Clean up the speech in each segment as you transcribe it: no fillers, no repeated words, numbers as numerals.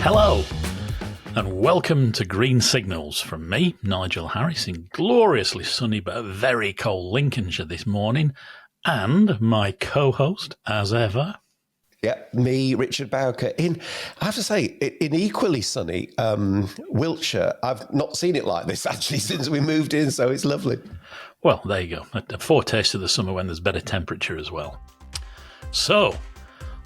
Hello, and welcome to Green Signals from me, Nigel Harris, in gloriously sunny but very cold Lincolnshire this morning, and my co-host, as ever. Yeah, me, Richard Bowker, I have to say, in equally sunny Wiltshire. I've not seen it like this, actually, since we moved in, so it's lovely. Well, there you go. A foretaste of the summer when there's better temperature as well. So,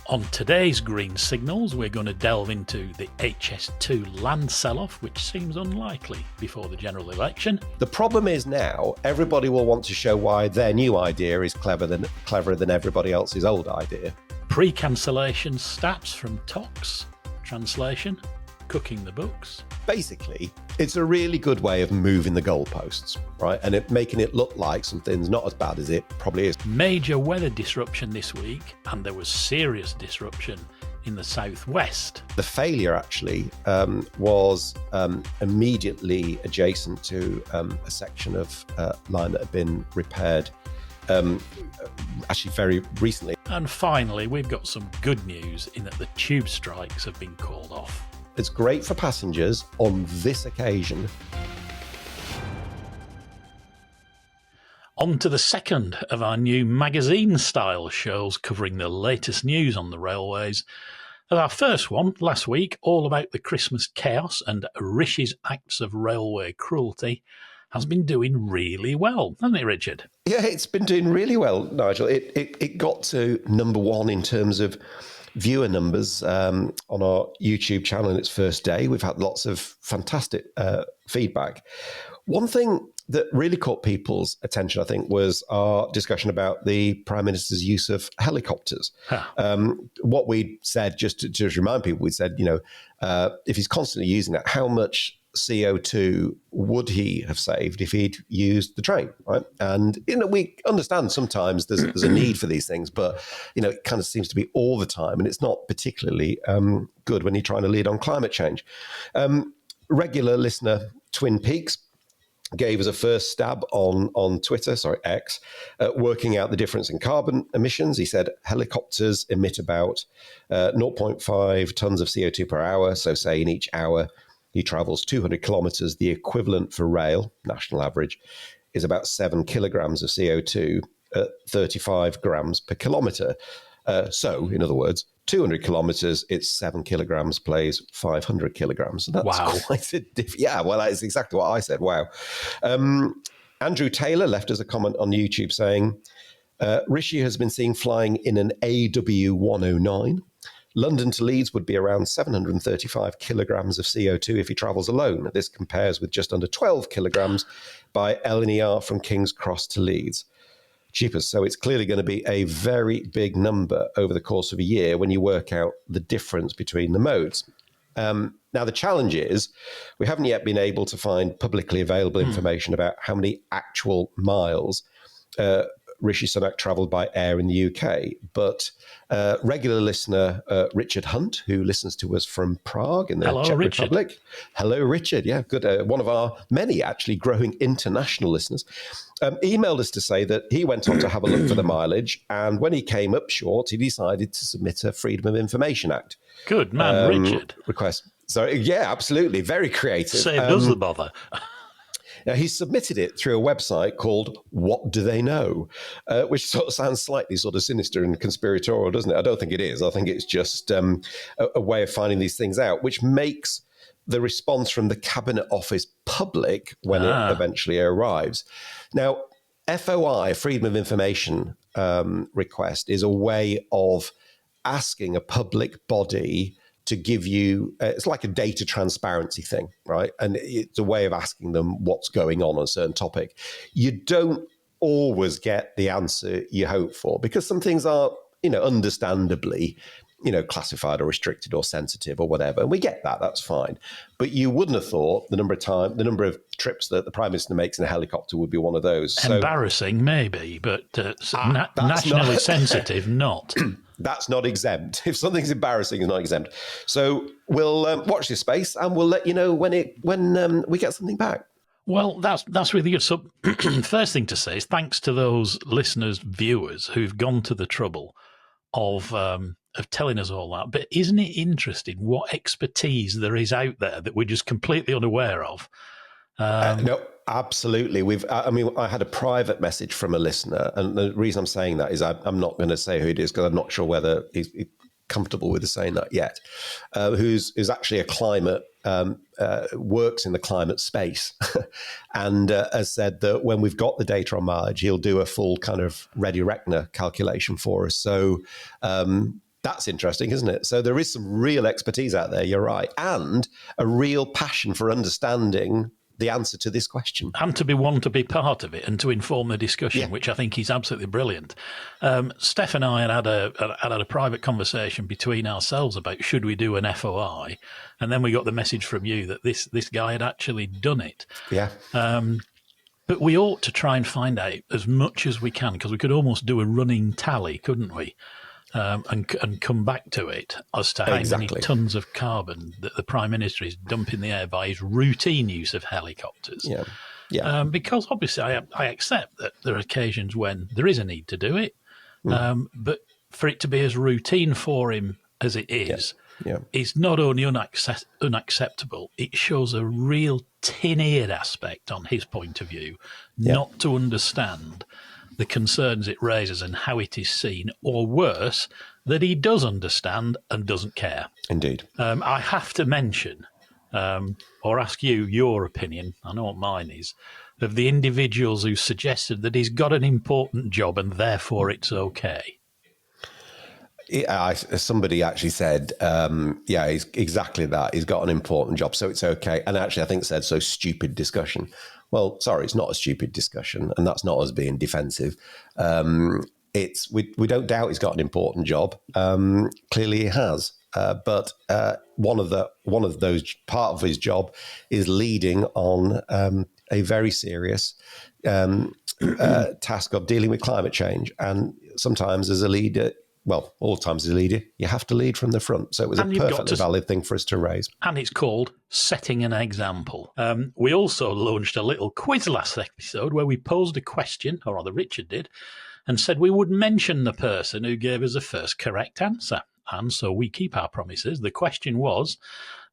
on today's Green Signals, we're going to delve into the HS2 land sell-off, which seems unlikely before the general election. The problem is now, everybody will want to show why their new idea is cleverer than everybody else's old idea. Pre-cancellation stats from Tox. Translation, cooking the books. Basically, it's a really good way of moving the goalposts, right? And making it look like something's not as bad as it probably is. Major weather disruption this week, and there was serious disruption in the southwest. The failure actually was immediately adjacent to a section of line that had been repaired actually very recently. And finally, we've got some good news in that the tube strikes have been called off. It's great for passengers on this occasion. On to the second of our new magazine-style shows covering the latest news on the railways. As our first one last week, all about the Christmas chaos and Rishi's acts of railway cruelty, has been doing really well, hasn't it, Richard? Yeah, it's been doing really well, Nigel. It got to number one in terms of viewer numbers on our YouTube channel in its first day. We've had lots of fantastic feedback. One thing that really caught people's attention, I think, was our discussion about the Prime Minister's use of helicopters. What we said, just to remind people, we said, if he's constantly using that, how much CO2 would he have saved if he'd used the train, right? And, we understand sometimes there's a need for these things, but, it kind of seems to be all the time, and it's not particularly good when you're trying to lead on climate change. Regular listener Twin Peaks gave us a first stab on Twitter, X, working out the difference in carbon emissions. He said helicopters emit about 0.5 tons of CO2 per hour. So say in each hour, he travels 200 kilometres. The equivalent for rail, national average, is about 7 kilograms of CO2 at 35 grams per kilometre. So, in other words, 200 kilometres, it's 7 kilograms plays 500 kilograms. And that's quite a yeah, well, that is exactly what I said. Wow. Andrew Taylor left us a comment on YouTube saying, Rishi has been seen flying in an AW109. London to Leeds would be around 735 kilograms of CO2 if he travels alone. This compares with just under 12 kilograms by LNER from King's Cross to Leeds. Cheapest. So it's clearly going to be a very big number over the course of a year when you work out the difference between the modes. Now, the challenge is we haven't yet been able to find publicly available information about how many actual miles Rishi Sunak travelled by air in the UK. But regular listener Richard Hunt, who listens to us from Prague in the Czech Republic. Hello, Richard. Yeah, good. One of our many actually growing international listeners. Emailed us to say that he went on to have a look for the mileage. And when he came up short, he decided to submit a Freedom of Information Act. Good man, Richard. Request. So, yeah, absolutely. Very creative. Saved us the bother. Now, he submitted it through a website called What Do They Know, which sort of sounds slightly sort of sinister and conspiratorial, doesn't it? I don't think it is. I think it's just a way of finding these things out, which makes the response from the Cabinet Office public when it eventually arrives. Now, FOI, Freedom of Information request, is a way of asking a public body to give you, it's like a data transparency thing, right? And it's a way of asking them what's going on a certain topic. You don't always get the answer you hope for because some things are, understandably, classified or restricted or sensitive or whatever. And we get that, that's fine. But you wouldn't have thought the number of trips that the Prime Minister makes in a helicopter would be one of those. Embarrassing, maybe, but nationally sensitive, not. That's not exempt. If something's embarrassing, it's not exempt. So we'll watch this space and we'll let you know when we get something back. Well, that's really good. So first thing to say is thanks to those listeners, viewers who've gone to the trouble of telling us all that. But isn't it interesting what expertise there is out there that we're just completely unaware of? No, absolutely. I had a private message from a listener, and the reason I'm saying that is I'm not going to say who it is because I'm not sure whether he's comfortable with saying that yet. Who's actually a climate, works in the climate space, and has said that when we've got the data on mileage, he'll do a full kind of ready-reckoner calculation for us. So that's interesting, isn't it? So there is some real expertise out there, you're right, and a real passion for understanding the answer to this question. And to be part of it and to inform the discussion, which I think is absolutely brilliant. Steph and I had a private conversation between ourselves about should we do an FOI, and then we got the message from you that this guy had actually done it. Yeah. But we ought to try and find out as much as we can, because we could almost do a running tally, couldn't we? And come back to it as to how many tons of carbon that the Prime Minister is dumping the air by his routine use of helicopters. Yeah. Because obviously I accept that there are occasions when there is a need to do it, but for it to be as routine for him as it is, it's not only unacceptable, it shows a real tin-eared aspect on his point of view, not to understand the concerns it raises and how it is seen, or worse, that he does understand and doesn't care. Indeed. I have to mention, or ask you your opinion, I know what mine is, of the individuals who suggested that he's got an important job and therefore it's okay. Somebody actually said, he's exactly that. He's got an important job, so it's okay. And actually, I think said, so stupid discussion. Well, sorry, it's not a stupid discussion, and that's not us being defensive. We don't doubt he's got an important job. Clearly, he has. But one of those part of his job is leading on a very serious task of dealing with climate change. And sometimes, as a leader, well, all times as a leader, you have to lead from the front. So it was a perfectly valid thing for us to raise. And it's called setting an example. We also launched a little quiz last episode where we posed a question, or rather Richard did, and said we would mention the person who gave us the first correct answer. And so we keep our promises. The question was,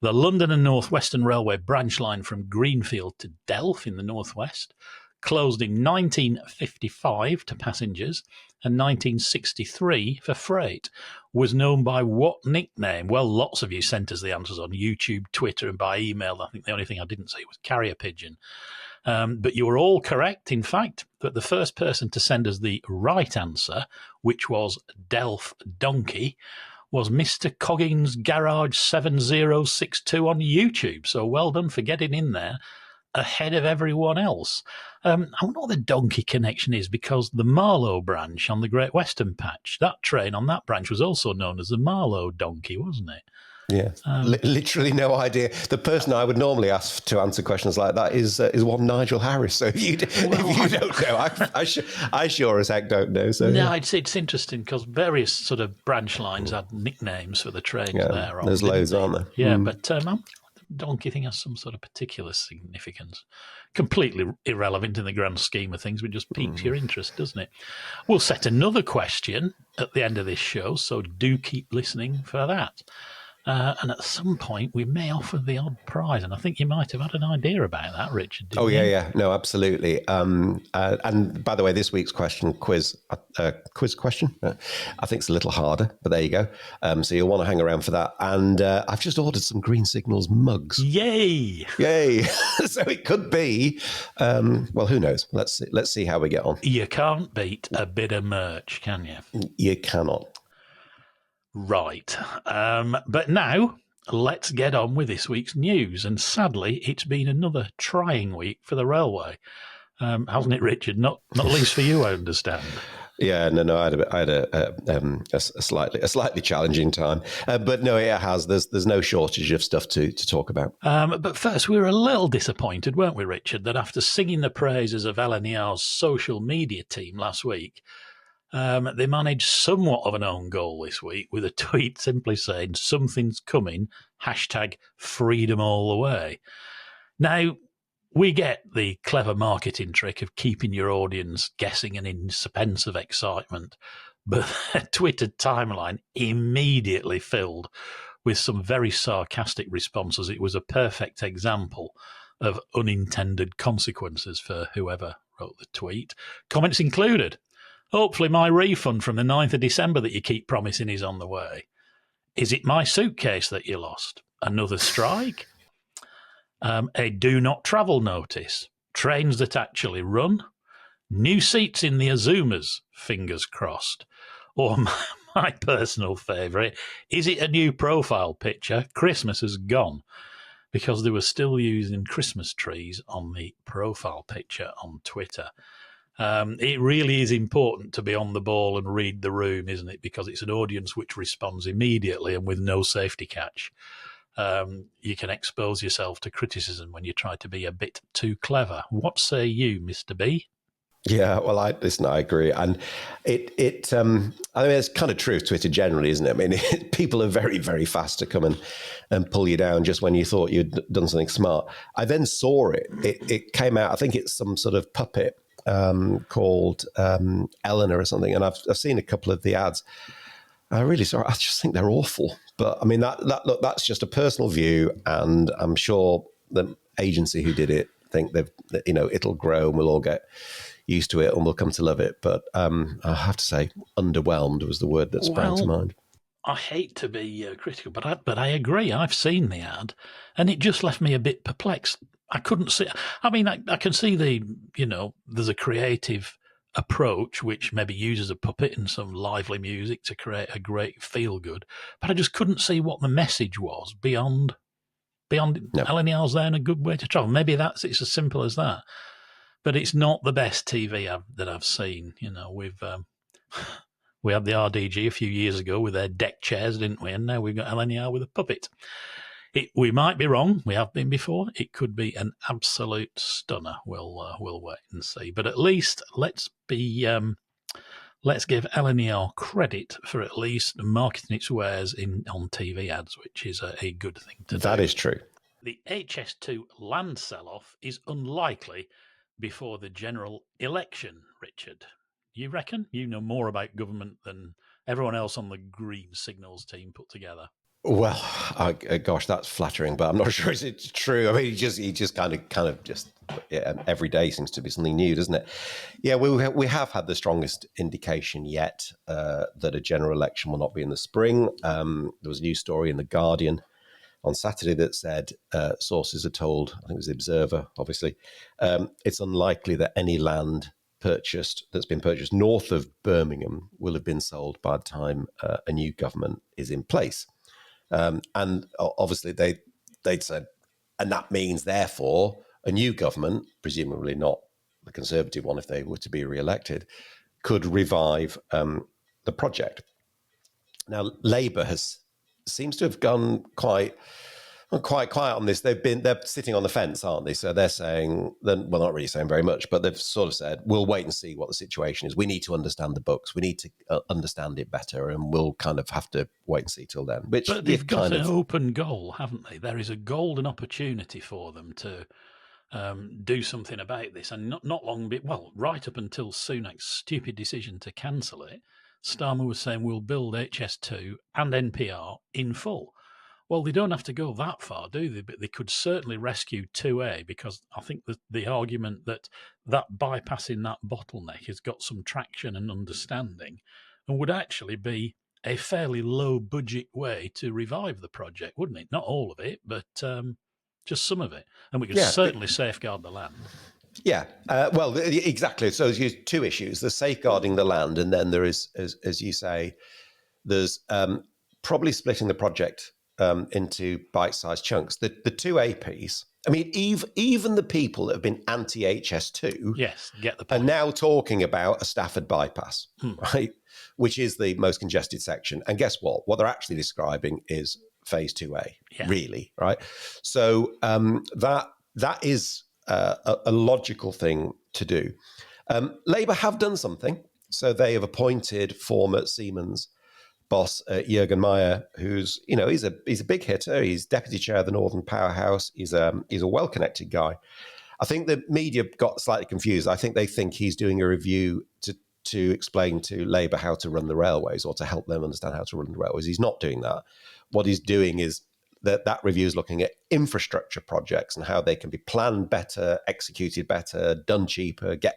the London and North Western Railway branch line from Greenfield to Delft in the northwest closed in 1955 to passengers and 1963 for freight, was known by what nickname? Well, lots of you sent us the answers on YouTube, Twitter, and by email. I think the only thing I didn't see was carrier pigeon. But you were all correct, in fact, that the first person to send us the right answer, which was Delft Donkey, was Mr. Coggins Garage 7062 on YouTube. So well done for getting in there ahead of everyone else. I wonder what the donkey connection is, because the Marlow branch on the Great Western Patch, that train on that branch was also known as the Marlow Donkey, wasn't it? Yeah, literally no idea. The person I would normally ask to answer questions like that is one Nigel Harris. So if you don't know, I sure as heck don't know. So no, it's interesting because various sort of branch lines had nicknames for the trains there. There's loads, aren't there? Yeah, but the donkey thing has some sort of particular significance. Completely irrelevant in the grand scheme of things, but just piques your interest, doesn't it? We'll set another question at the end of this show, so do keep listening for that. And at some point, we may offer the odd prize. And I think you might have had an idea about that, Richard. Yeah. No, absolutely. And by the way, this week's quiz question, I think it's a little harder, but there you go. So you'll want to hang around for that. And I've just ordered some Green Signals mugs. Yay! So it could be, well, who knows? Let's see how we get on. You can't beat a bit of merch, can you? You cannot. Right. But now, let's get on with this week's news. And sadly, it's been another trying week for the railway. Hasn't it, Richard? Not least for you, I understand. Yeah, no, I had a slightly challenging time, but no, it has. There's no shortage of stuff to talk about. But first, we were a little disappointed, weren't we, Richard, that after singing the praises of LNER's social media team last week, they managed somewhat of an own goal this week with a tweet simply saying something's coming, #FreedomAllTheWay. Now, we get the clever marketing trick of keeping your audience guessing and in suspense of excitement. but their Twitter timeline immediately filled with some very sarcastic responses. It was a perfect example of unintended consequences for whoever wrote the tweet. Comments included, hopefully my refund from the 9th of December that you keep promising is on the way. Is it my suitcase that you lost? Another strike? A do not travel notice? Trains that actually run? New seats in the Azumas, fingers crossed. Or my personal favourite, is it a new profile picture? Christmas has gone, because they were still using Christmas trees on the profile picture on Twitter. It really is important to be on the ball and read the room, isn't it? Because it's an audience which responds immediately and with no safety catch. You can expose yourself to criticism when you try to be a bit too clever. What say you, Mr. B? Yeah, well, I agree, and I mean, it's kind of true of Twitter generally, isn't it? I mean, people are very, very fast to come and pull you down just when you thought you'd done something smart. I then saw it. It came out. I think it's some sort of puppet called LNER or something, and I've seen a couple of the ads. I really sorry. I just think they're awful. But I mean, look, that's just a personal view, and I'm sure the agency who did it think it'll grow and we'll all get used to it and we'll come to love it. But I have to say, underwhelmed was the word that sprang to mind. I hate to be critical, but I agree. I've seen the ad, and it just left me a bit perplexed. I couldn't see. I mean, I can see there's a creative approach which maybe uses a puppet and some lively music to create a great feel good, but I just couldn't see what the message was beyond LNER's there and a good way to travel. Maybe it's as simple as that. But it's not the best TV that I've seen. We had the RDG a few years ago with their deck chairs, didn't we? And now we've got LNER with a puppet. We might be wrong. We have been before. It could be an absolute stunner. We'll wait and see. But at least let's give LNER credit for at least marketing its wares on TV ads, which is a good thing to do. That is true. The HS2 land sell-off is unlikely before the general election, Richard. You reckon? You know more about government than everyone else on the Green Signals team put together. Well, gosh, that's flattering, but I'm not sure it's true. I mean, he just kind of just every day seems to be something new, doesn't it? Yeah, we have had the strongest indication yet that a general election will not be in the spring. There was a news story in The Guardian on Saturday that said sources are told, I think it was The Observer, obviously, it's unlikely that any land that's been purchased north of Birmingham will have been sold by the time a new government is in place. And obviously they'd said, and that means therefore a new government, presumably not the Conservative one if they were to be re-elected, could revive the project. Now, Labour seems to have gone quite quiet on this. They're sitting on the fence, aren't they? So they're saying, well, not really saying very much, but they've sort of said, we'll wait and see what the situation is. We need to understand the books. We need to understand it better, and we'll kind of have to wait and see till then. But they've got an open goal, haven't they? There is a golden opportunity for them to do something about this. And not long, right up until Sunak's stupid decision to cancel it, Starmer was saying we'll build HS2 and NPR in full. Well, they don't have to go that far, do they? But they could certainly rescue 2A, because I think the argument that bypassing that bottleneck has got some traction and understanding and would actually be a fairly low-budget way to revive the project, wouldn't it? Not all of it, but just some of it. And we could certainly safeguard the land. Yeah, well, exactly. So there's two issues. There's safeguarding the land, and then there is, as you say, there's probably splitting the project into bite-sized chunks. The 2A piece, I mean, even the people that have been anti-HS2 get the point, are now talking about a Stafford bypass, right? Which is the most congested section. And guess what? What they're actually describing is phase 2A, really, right? So that is a logical thing to do. Labour have done something. So they have appointed former Siemens boss Jürgen Meyer, who's he's a big hitter. He's deputy chair of the Northern Powerhouse. He's a well-connected guy. I think the media got slightly confused. I think they think he's doing a review to explain to Labour how to run the railways or to help them understand how to run the railways. He's not doing that. What he's doing is that review is looking at infrastructure projects and how they can be planned better, executed better, done cheaper, get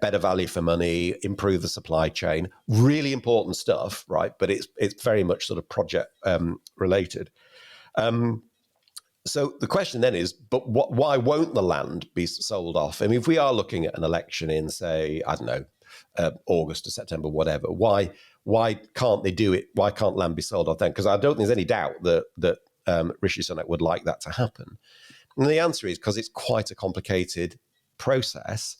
better value for money, improve the supply chain. Really important stuff, right? But it's very much sort of project related. So the question then is, but why won't the land be sold off? I mean, if we are looking at an election in, say, I don't know, August or September, whatever, why can't they do it? Why can't land be sold off then? Because I don't think there's any doubt that Rishi Sunak would like that to happen. And the answer is because it's quite a complicated process.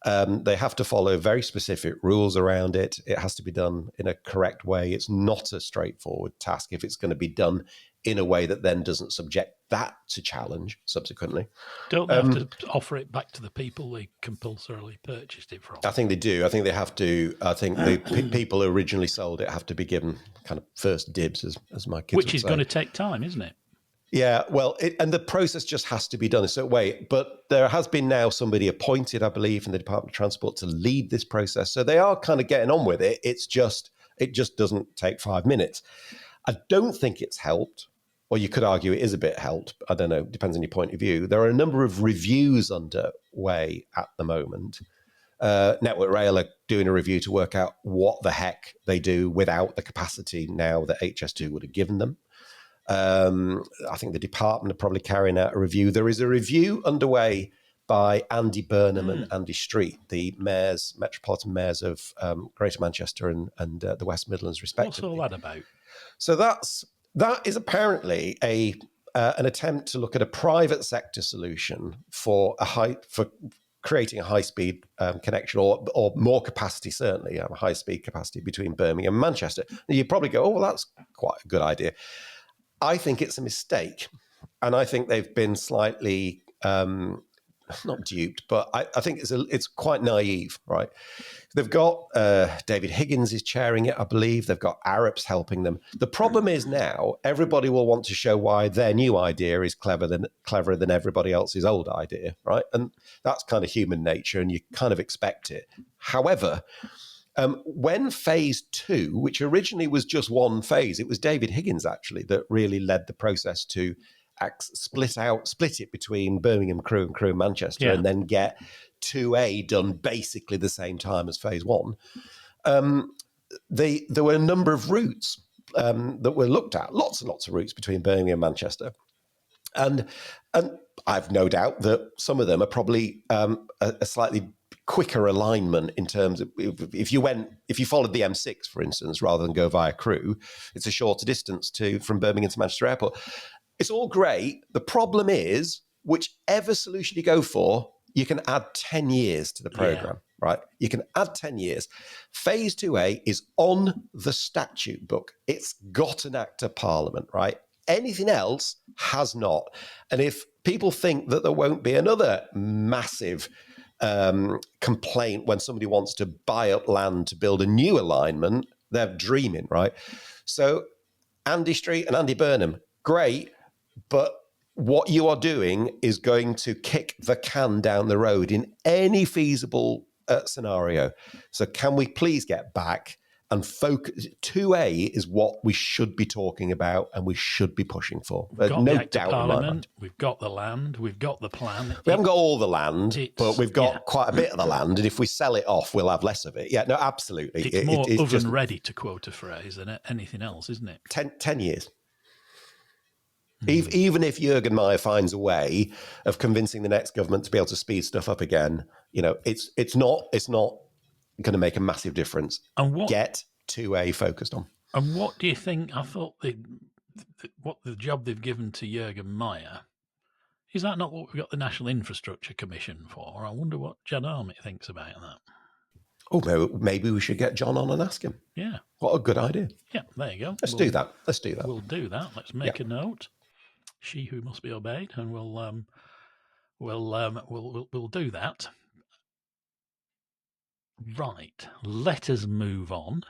They have to follow very specific rules around it. It has to be done in a correct way. It's not a straightforward task if it's going to be done in a way that then doesn't subject that to challenge subsequently. Don't they have to offer it back to the people they compulsorily purchased it from? I think they do. I think they have to. I think the people who originally sold it have to be given kind of first dibs, as my kids Which is say. going to take time, isn't it? Yeah, well, and the process just has to be done a certain way. But there has been now somebody appointed, I believe, in the Department of Transport to lead this process. So they are kind of getting on with it. It just doesn't take 5 minutes. I don't think it's helped. Or you could argue it is a bit helped. I don't know. Depends on your point of view. There are a number of reviews underway at the moment. Network Rail are doing a review to work out what the heck they do without the capacity now that HS2 would have given them. I think the department are probably carrying out a review. There is a review underway by Andy Burnham and Andy Street, the metropolitan mayors of Greater Manchester and the West Midlands, respectively. What's all that about? So that is apparently an attempt to look at a private sector solution for creating a high-speed connection or more capacity, certainly, a high-speed capacity between Birmingham and Manchester. And you probably go, oh, well, that's quite a good idea. I think it's a mistake. And I think they've been slightly, not duped, but I think it's quite naive, right? They've got David Higgins is chairing it, I believe. They've got Arabs helping them. The problem is now everybody will want to show why their new idea is cleverer than everybody else's old idea, right? And that's kind of human nature, and you kind of expect it. However, when phase 2, which originally was just one phase, it was David Higgins actually that really led the process to split it between Birmingham Crewe and Crewe and Manchester, and then get 2A done basically the same time as phase 1. There were a number of routes that were looked at, lots and lots of routes between Birmingham and Manchester. And I've no doubt that some of them are probably a slightly quicker alignment in terms of if you followed the M6, for instance, rather than go via Crewe, it's a shorter distance from Birmingham to Manchester Airport. It's all great. The problem is, whichever solution you go for, you can add 10 years to the program, right? You can add 10 years. Phase 2A is on the statute book. It's got an act of parliament, right? Anything else has not. And if people think that there won't be another massive complaint when somebody wants to buy up land to build a new alignment, they're dreaming, right? So Andy Street and Andy Burnham, great, but what you are doing is going to kick the can down the road in any feasible scenario. So can we please get back and focus? 2A is what we should be talking about and we should be pushing for. There's no doubt in my mind. We've got the land. We've got the plan. We haven't got all the land, but we've got quite a bit of the land. And if we sell it off, we'll have less of it. Yeah, no, absolutely. It's more oven ready, to quote a phrase, than anything else, isn't it? 10 years. Even if Jürgen Meyer finds a way of convincing the next government to be able to speed stuff up again, it's not going to make a massive difference. And get 2A focused on. And what do you think? I thought what the job they've given to Jürgen Meyer, is that not what we've got the National Infrastructure Commission for? I wonder what John Armitt thinks about that. Oh, maybe we should get John on and ask him. Yeah. What a good idea. Yeah, there you go. Let's do that. We'll do that. Let's make a note. She who must be obeyed, and we'll do that. Right. Let us move on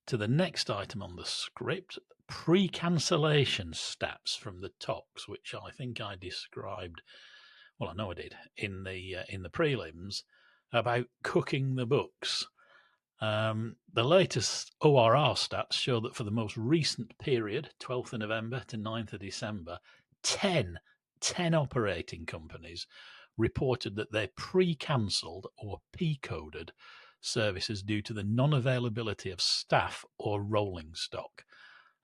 to the next item on the script: pre-cancellation stats from the talks, which I think I described. Well, I know I did in the prelims about cooking the books. The latest ORR stats show that for the most recent period, 12th of November to 9th of December, 10 operating companies reported that they pre-cancelled or P-coded services due to the non-availability of staff or rolling stock.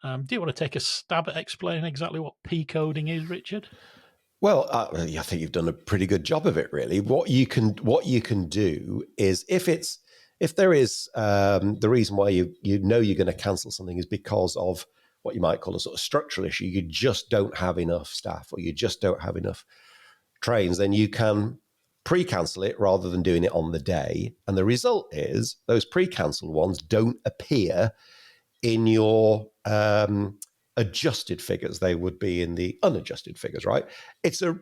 Do you want to take a stab at explaining exactly what P-coding is, Richard? Well, I think you've done a pretty good job of it, really. What you can do is if there is the reason why you know you're going to cancel something is because of what you might call a sort of structural issue. You just don't have enough staff, or you just don't have enough trains. Then you can pre-cancel it rather than doing it on the day, and the result is those pre-cancelled ones don't appear in your adjusted figures. They would be in the unadjusted figures, right? It's a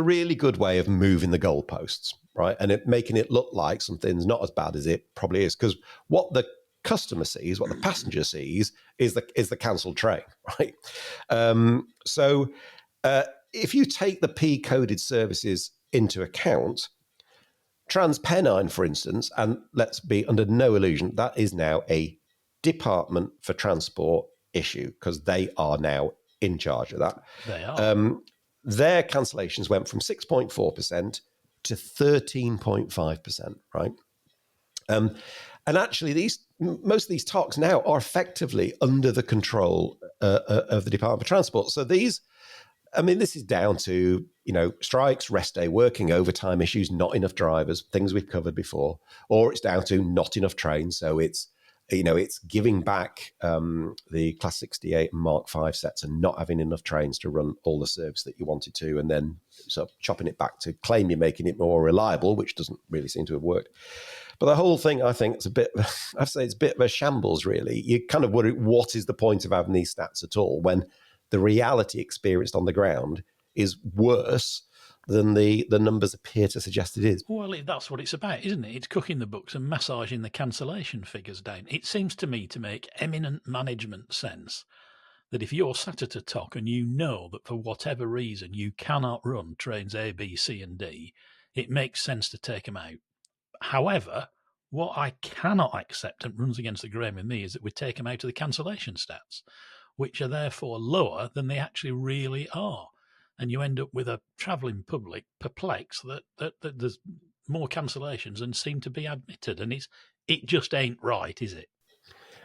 really good way of moving the goalposts, right? And making it look like something's not as bad as it probably is. Because what the customer sees, what the passenger sees, is the cancelled train, right? So if you take the P-coded services into account, TransPennine, for instance, and let's be under no illusion, that is now a Department for Transport issue because they are now in charge of that. They are. Their cancellations went from 6.4% to 13.5%, right? And actually, most of these talks now are effectively under the control of the Department of Transport. So this is down to, strikes, rest day, working overtime issues, not enough drivers, things we've covered before, or it's down to not enough trains. So it's giving back the Class 68 and Mark 5 sets and not having enough trains to run all the service that you wanted to, and then sort of chopping it back to claim you're making it more reliable, which doesn't really seem to have worked. But the whole thing, I think, it's a bit of a shambles, really. You kind of worry, what is the point of having these stats at all when the reality experienced on the ground is worse than the numbers appear to suggest it is? Well, that's what it's about, isn't it? It's cooking the books and massaging the cancellation figures down. It seems to me to make eminent management sense that if you're sat at a TOC and you know that for whatever reason you cannot run trains A, B, C and D, it makes sense to take them out. However, what I cannot accept and runs against the grain with me is that we take them out of the cancellation stats, which are therefore lower than they actually really are. And you end up with a travelling public perplexed that there's more cancellations than seem to be admitted. And it just ain't right, is it?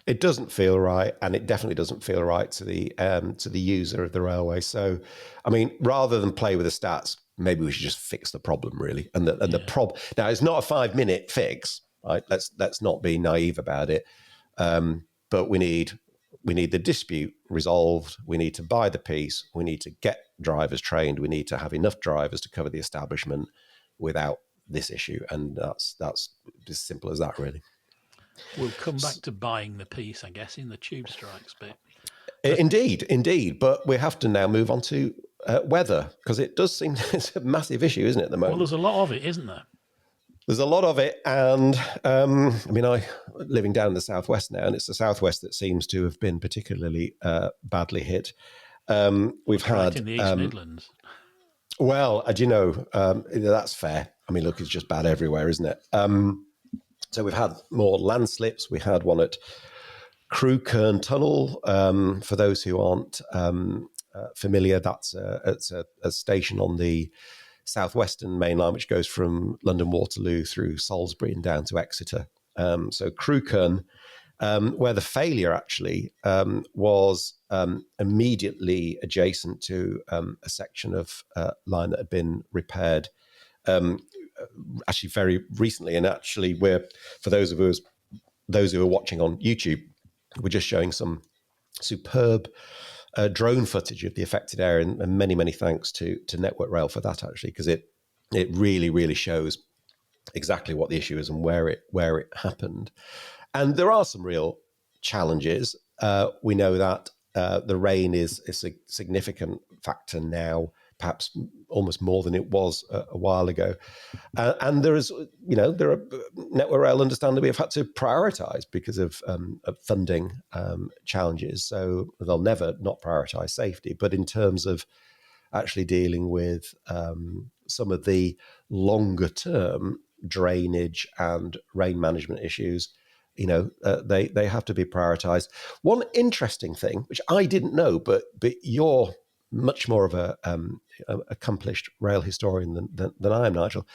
It doesn't feel right, and it definitely doesn't feel right to the user of the railway. So, rather than play with the stats, maybe we should just fix the problem, really. The problem now, it's not a 5-minute fix, right? Let's not be naive about it. But we need the dispute resolved. We need to buy the piece. We need to get drivers trained. We need to have enough drivers to cover the establishment without this issue, and that's as simple as that, really. We'll come back to buying the piece, I guess, in the tube strikes bit. Indeed. But we have to now move on to weather, because it does seem it's a massive issue, isn't it, at the moment? Well, there's a lot of it, isn't there? There's a lot of it. And I'm living down in the southwest now, and it's the southwest that seems to have been particularly badly hit. We've had right in the East Midlands. Well, that's fair. Look, it's just bad everywhere, isn't it? So we've had more landslips. We had one at Crewkern Tunnel. For those who aren't familiar, it's a station on the southwestern main line, which goes from London Waterloo through Salisbury and down to Exeter. So Crewkern, where the failure actually was immediately adjacent to a section of line that had been repaired actually very recently. And actually, for those who are watching on YouTube, we're just showing some superb drone footage of the affected area, and many thanks to Network Rail for that, actually, because it really shows exactly what the issue is and where it happened. And there are some real challenges. We know that the rain is a significant factor now, perhaps almost more than it was a while ago. And there are Network Rail understandably have had to prioritise because of funding challenges. So they'll never not prioritise safety. But in terms of actually dealing with some of the longer term drainage and rain management issues, they have to be prioritized. One interesting thing, which I didn't know, but you're much more of a accomplished rail historian than I am, Nigel.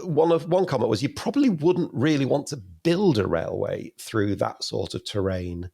One comment was you probably wouldn't really want to build a railway through that sort of terrain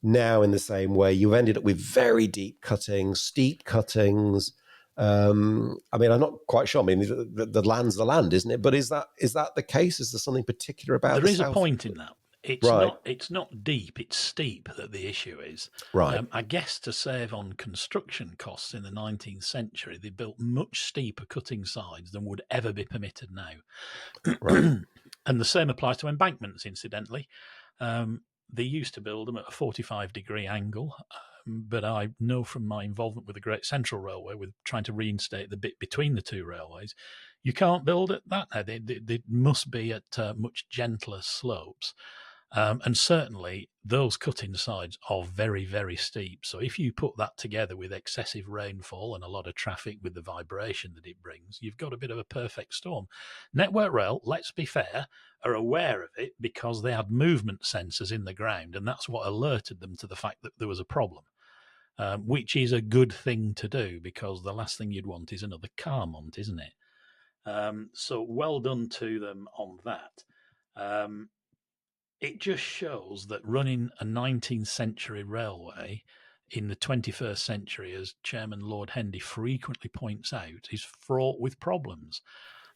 now in the same way. You've ended up with very deep cuttings, steep cuttings. I'm not quite sure. I mean, the land's the land, isn't it? But is that the case? Is there something particular about there is south? A point in that. It's right. It's not deep. It's steep that the issue is. Right. I guess to save on construction costs in the 19th century, they built much steeper cutting sides than would ever be permitted now. Right. And the same applies to embankments, incidentally. They used to build them at a 45-degree angle, but I know from my involvement with the Great Central Railway, with trying to reinstate the bit between the two railways, you can't build at that now. They must be at much gentler slopes. And certainly those cutting sides are very, very steep. So if you put that together with excessive rainfall and a lot of traffic with the vibration that it brings, you've got a bit of a perfect storm. Network Rail, let's be fair, are aware of it because they had movement sensors in the ground, and that's what alerted them to the fact that there was a problem, which is a good thing to do, because the last thing you'd want is another Carmont, isn't it? So well done to them on that. It just shows that running a 19th century railway in the 21st century, as Chairman Lord Hendy frequently points out, is fraught with problems.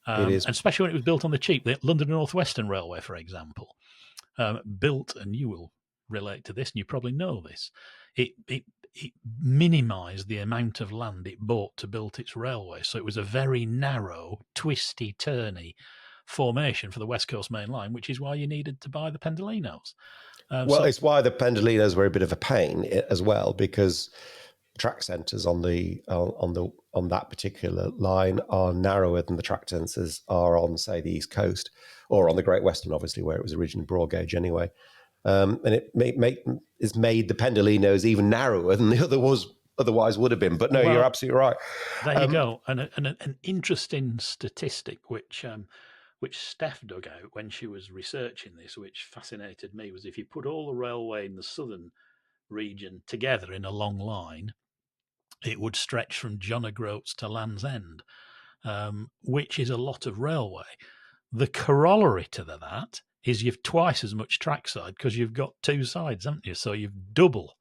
It is. And especially when it was built on the cheap. The London North Western Railway, for example, built, and you will relate to this, and you probably know this, it minimised the amount of land it bought to build its railway. So it was a very narrow, twisty, turny formation for the West Coast Main Line, which is why you needed to buy the Pendolinos. It's why the Pendolinos were a bit of a pain as well, because track centres on that particular line are narrower than the track centres are on, say, the East Coast, or on the Great Western, obviously, where it was originally broad gauge anyway. And it has made the Pendolinos even narrower than the otherwise would have been. But no, you're absolutely right. There you go. And an interesting statistic, which Steph dug out when she was researching this, which fascinated me, was if you put all the railway in the southern region together in a long line, it would stretch from John O'Groats to Land's End, which is a lot of railway. The corollary to that is you've twice as much trackside because you've got two sides, haven't you? So you've double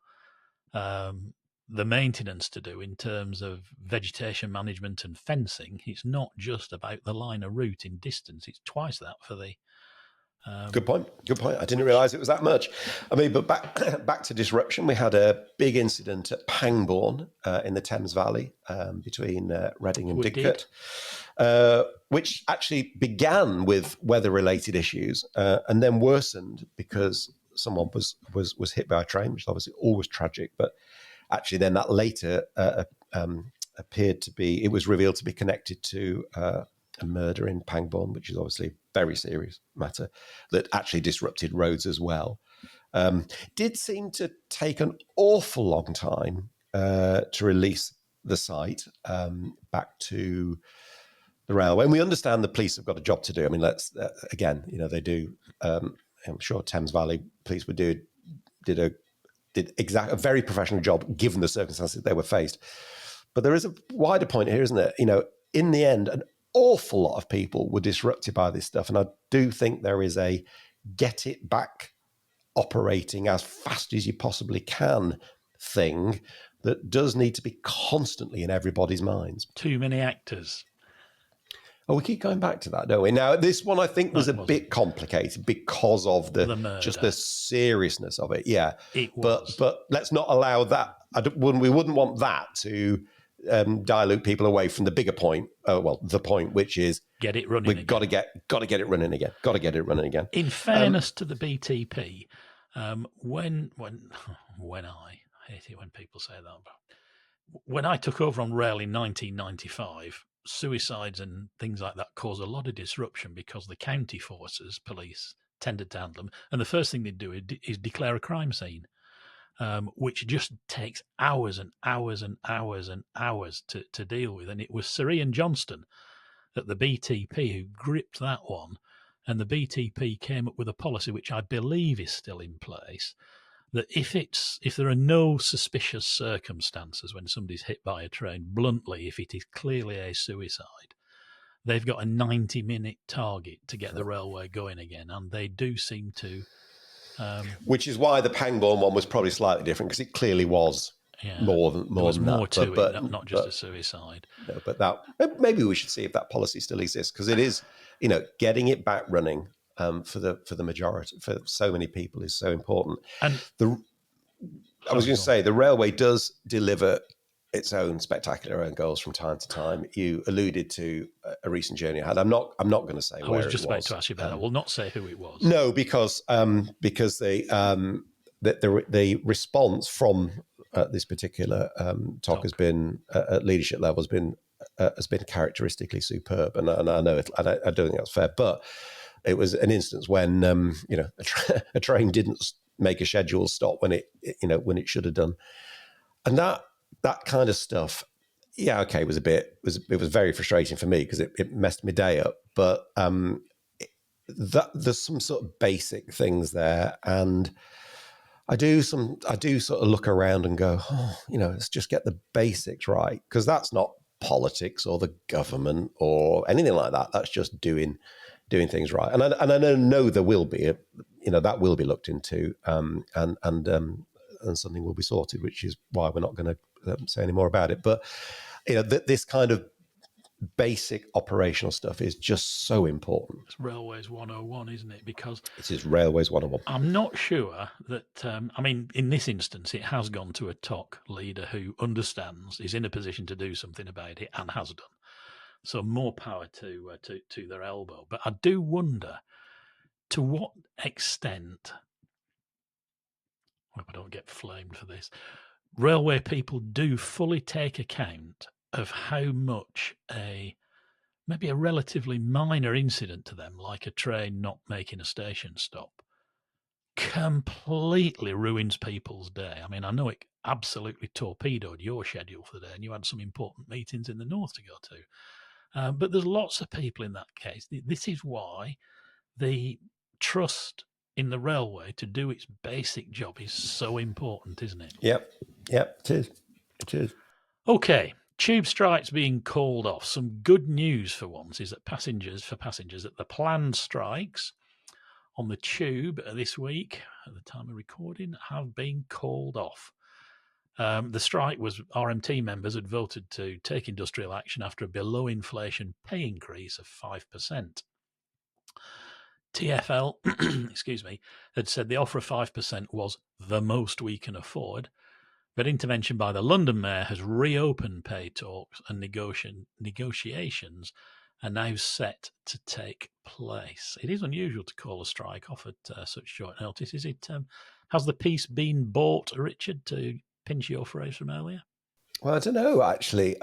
the maintenance to do in terms of vegetation management and fencing. It's not just about the line of route in distance. It's twice that for the... Good point. I didn't realise it was that much. I mean, but back to disruption. We had a big incident at Pangbourne in the Thames Valley between Reading and Didcot, which actually began with weather-related issues and then worsened because someone was hit by a train, which is obviously always tragic. But actually, then that later appeared to be, it was revealed to be connected to a murder in Pangbourne, which is obviously a very serious matter that actually disrupted roads as well. Did seem to take an awful long time to release the site back to the railway. And we understand the police have got a job to do. I mean, let's again, they do. I'm sure Thames Valley Police did a very professional job given the circumstances they were faced. But there is a wider point here, isn't there? In the end, an awful lot of people were disrupted by this stuff. And I do think there is a get it back operating as fast as you possibly can thing that does need to be constantly in everybody's minds. Too many actors. Oh, we keep going back to that, don't we? Now, this one I think was a bit complicated because of just the seriousness of it. Yeah, it was. But let's not allow that. We wouldn't want that to dilute people away from the bigger point. The point which is get it running. We've got to get it running again. Got to get it running again. In fairness to the BTP, when I hate it when people say that, but when I took over on rail in 1995. Suicides and things like that cause a lot of disruption because the county forces, police, tended to handle them. And the first thing they do is declare a crime scene, which just takes hours and hours and hours and hours to deal with. And it was Sir Ian Johnston that the BTP who gripped that one, and the BTP came up with a policy which I believe is still in place, that if there are no suspicious circumstances when somebody's hit by a train, bluntly, if it is clearly a suicide, they've got a 90-minute target to get the railway going again, and they do seem to. Which is why the Pangbourne one was probably slightly different, because it clearly was more than there was than more that. to but, it, not just a suicide. No, but that maybe we should see if that policy still exists, because it is, getting it back running for the majority, for so many people, is so important. And I was going to say, the railway does deliver its own spectacular own goals from time to time. You alluded to a recent journey I had. I'm not going to say where it was. I was just about to ask you about that. I will not say who it was. No, because the response from this particular talk has been at leadership level has been characteristically superb, and I know I don't think that's fair, but it was an instance when a train didn't make a scheduled stop when it should have done, and that kind of stuff. Yeah, okay, it was very frustrating for me because it messed my day up, but there's some sort of basic things there, and I do sort of look around and go, let's just get the basics right, because that's not politics or the government or anything like that. That's just doing things right. And I know there will be that will be looked into, and something will be sorted, which is why we're not going to say any more about it. But this kind of basic operational stuff is just so important. It's Railways 101, isn't it? Because it is Railways 101. I'm not sure that, in this instance, it has gone to a TOC leader who understands, is in a position to do something about it, and has done. So more power to their elbow. But I do wonder to what extent, I hope I don't get flamed for this, railway people do fully take account of how much maybe a relatively minor incident to them, like a train not making a station stop, completely ruins people's day. I mean, I know it absolutely torpedoed your schedule for the day, and you had some important meetings in the north to go to. But there's lots of people in that case. This is why the trust in the railway to do its basic job is so important, isn't it? Yep, it is. It is. Okay. Tube strikes being called off. Some good news for once is that passengers that the planned strikes on the tube this week, at the time of recording, have been called off. The strike was RMT members had voted to take industrial action after a below inflation pay increase of 5%. TfL, excuse me, had said the offer of 5% was the most we can afford. But intervention by the London Mayor has reopened pay talks, and negotiations are now set to take place. It is unusual to call a strike off at such short notice. Is it? Has the peace been bought, Richard, to pinch your phrase from earlier? Well, I don't know, actually.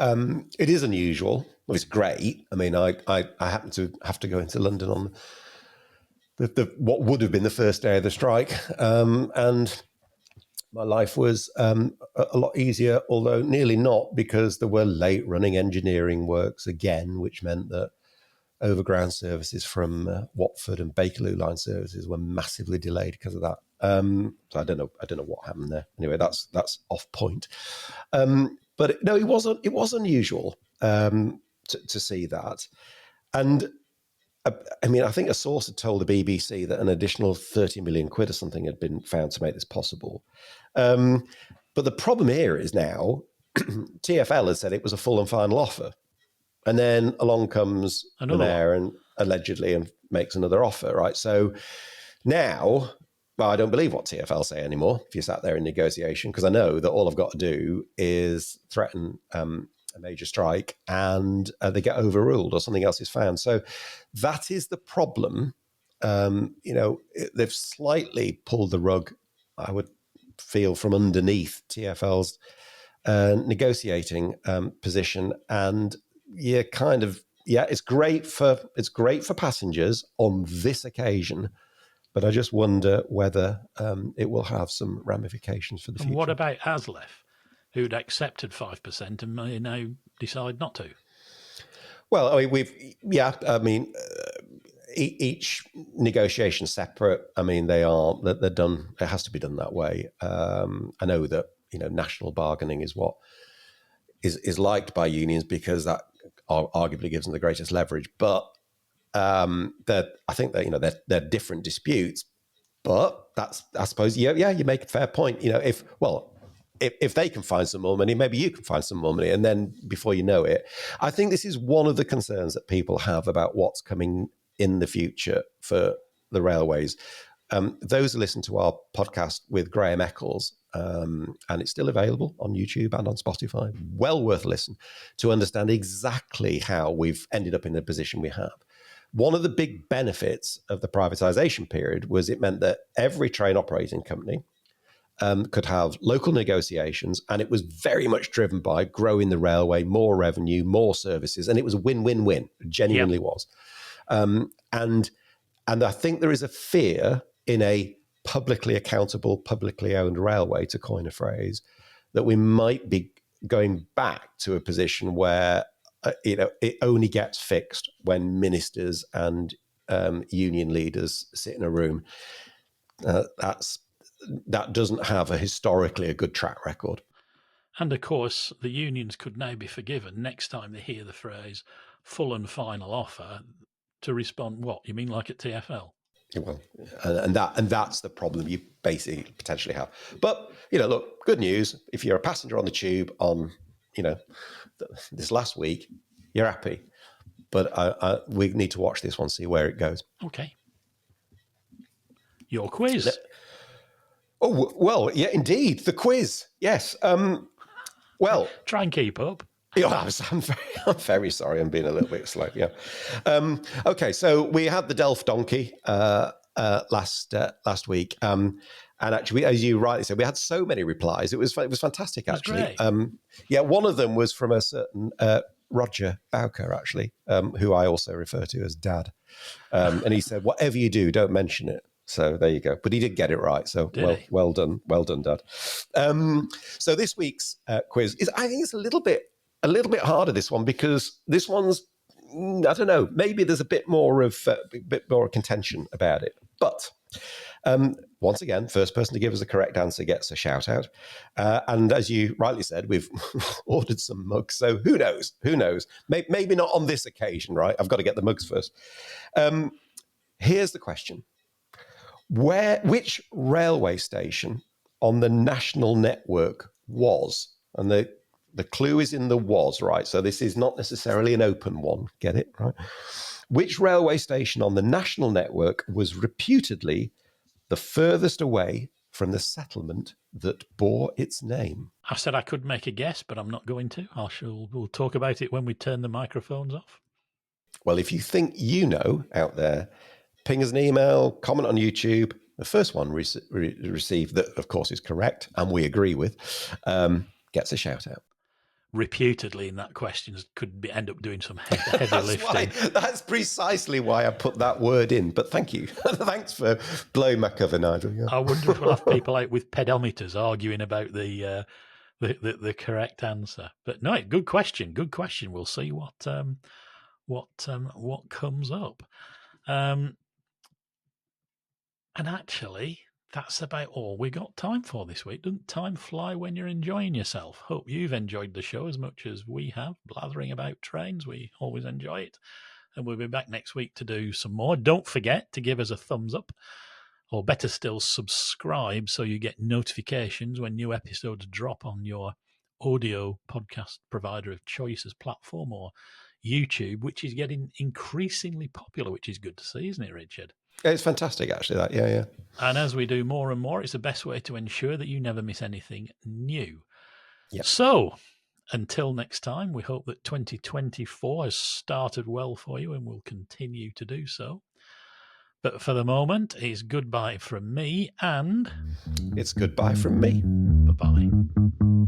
It is unusual. Well, it's great. I mean, I happen to have to go into London on the what would have been the first day of the strike, and my life was a lot easier, although nearly not, because there were late running engineering works again, which meant that overground services from Watford and Bakerloo line services were massively delayed because of that. So I don't know what happened there. Anyway, that's off point. But no, it was unusual to see that. And I mean, I think a source had told the BBC that an additional 30 million quid or something had been found to make this possible. But the problem here is now TfL has said it was a full and final offer. And then along comes the mayor and allegedly and makes another offer, right? So now, well, I don't believe what TfL say anymore if you sat there in negotiation, because I know that all I've got to do is threaten a major strike and they get overruled or something else is found. So that is the problem. They've slightly pulled the rug, I would feel, from underneath TfL's negotiating position, and it's great for passengers on this occasion, but I just wonder whether it will have some ramifications for the future. And what about ASLEF, who'd accepted 5% and may now decide not to? Well, I mean, each negotiation separate. I mean, they're done. It has to be done that way. I know that national bargaining is what is liked by unions because that arguably gives them the greatest leverage. But I think that they're different disputes. But I suppose you make a fair point. If they can find some more money, maybe you can find some more money. And then before you know it, I think this is one of the concerns that people have about what's coming in the future for the railways. Those who listen to our podcast with Graham Eccles, and it's still available on YouTube and on Spotify, well worth a listen to understand exactly how we've ended up in the position we have. One of the big benefits of the privatization period was it meant that every train operating company could have local negotiations, and it was very much driven by growing the railway, more revenue, more services, and it was a win-win-win. It genuinely was. And I think there is a fear in a publicly accountable, publicly owned railway, to coin a phrase, that we might be going back to a position where it only gets fixed when ministers and union leaders sit in a room. That doesn't have historically a good track record. And of course, the unions could now be forgiven next time they hear the phrase "full and final offer" to respond, "What, you mean like at TfL?" Well, and that's the problem you basically potentially have. But look, good news. If you're a passenger on the tube on this last week, you're happy. But we need to watch this one, see where it goes. Okay. Your quiz. Oh, well, yeah, indeed. The quiz. Yes. Well, try and keep up. Yeah, I'm very sorry. I'm being a little bit slow. Yeah. Okay. So we had the Delph Donkey last week. And actually, as you rightly said, we had so many replies. It was fantastic, actually. One of them was from a certain Roger Bowker, actually, who I also refer to as Dad. And he said, "Whatever you do, don't mention it." So there you go. But he did get it right. So well done, Dad. So this week's quiz I think it's a little bit harder, this one, because this one's, I don't know, maybe there's a bit more contention about it. But once again, first person to give us a correct answer gets a shout out. And as you rightly said, we've ordered some mugs. So who knows? Maybe not on this occasion, right? I've got to get the mugs first. Here's the question. Which railway station on the national network was, and the clue is in the was, right? So this is not necessarily an open one. Get it, right? Which railway station on the national network was reputedly the furthest away from the settlement that bore its name? I said I could make a guess, but I'm not going to. We'll talk about it when we turn the microphones off. Well, if you think you know out there, ping us an email, comment on YouTube. The first one received that, of course, is correct, and we agree with, gets a shout out. Reputedly in that question could end up doing some heavy lifting. That's precisely why I put that word in. But thank you. Thanks for blowing my cover, Nigel. Yeah. I wonder if we'll have people out with pedometers arguing about the correct answer. But no, good question. We'll see what comes up. And actually, that's about all we got time for this week. Doesn't time fly when you're enjoying yourself? Hope you've enjoyed the show as much as we have, blathering about trains. We always enjoy it. And we'll be back next week to do some more. Don't forget to give us a thumbs up, or better still, subscribe so you get notifications when new episodes drop on your audio podcast provider of choice as platform, or YouTube, which is getting increasingly popular, which is good to see, isn't it, Richard? It's fantastic, actually, that. Yeah. And as we do more and more, it's the best way to ensure that you never miss anything new. Yep. So until next time, we hope that 2024 has started well for you and will continue to do so. But for the moment, it's goodbye from me, and it's goodbye from me. Bye-bye.